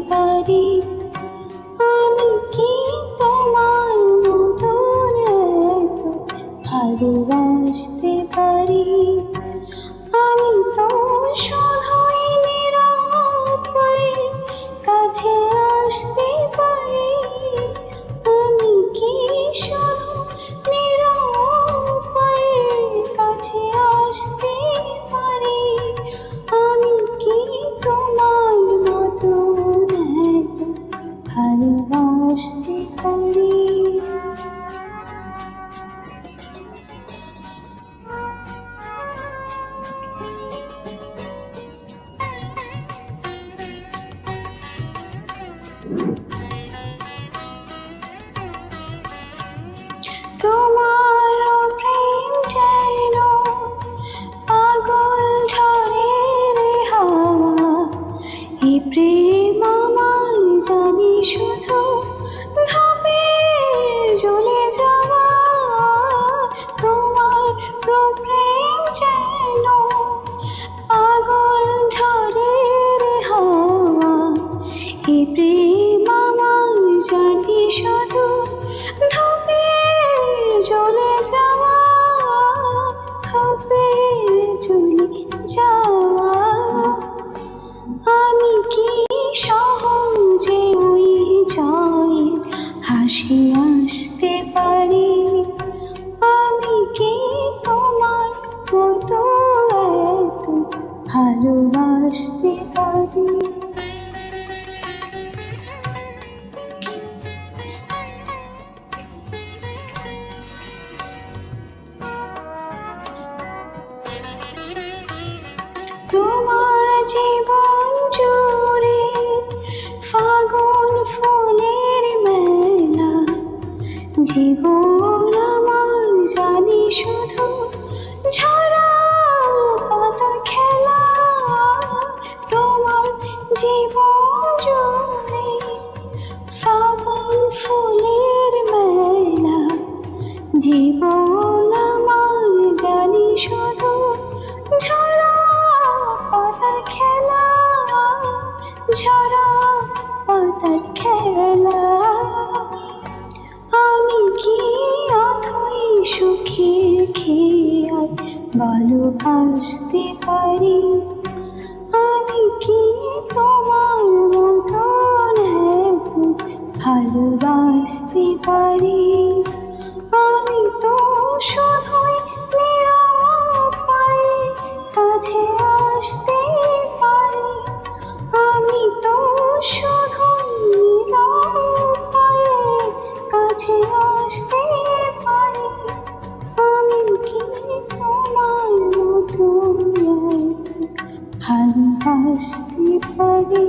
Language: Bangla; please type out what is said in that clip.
পারি। আমি কি তোমার মতন এত ভালোবাসতে পারি? আমি তো শুধুই নীরব হয়ে কাছে আসতে পারি। আমি কি শুধু নীরব হয়ে কাছে আসতে পারি? আমি কি তোমার মতন এত ভালোবাসতে পারি? তোমার প্রেম যেন পাগল ঝড়ের হাওয়া। এই প্রেম আমার জানি শুধু ধপে জ্বলে যাওয়া। তোমার প্রেম যেন পাগল ঝড়ের হাওয়া। এই প্রেম আমার জানি শুধু ধপে জ্বলে যাওয়া, ধপে জ্বলে যাওয়া। আমি কি সহজে ওই জয়ের হাসি আসতে পারি? আমি কি তোমার মতো এত ভালোবাসতে পারি? তোমার জীবন জুড়ে ফাগুন ফুলের মেলা। জীবন আমার জানি শুধু ঝরা পাতার খেলা। তোমার জীবন জুড়ে ফাগুন ফুলের মেলা। জীবন আমার জানি শুধু ঝরা পাতার খেলা, ঝরা পাতার খেলা। আমি কি অথই সুখের খেয়াল ভালোবাসতে পারি? আমি কি তোমার মতন এত ভালোবাসতে পারি? আমি তো শুধুই নীরব হয়ে কাছে আসতে পারি। আমি তো শুধুই নীরব হয়ে কাছে আসতে পারি। আমি কি তোমার মতো এত ভালোবাসতে পারি?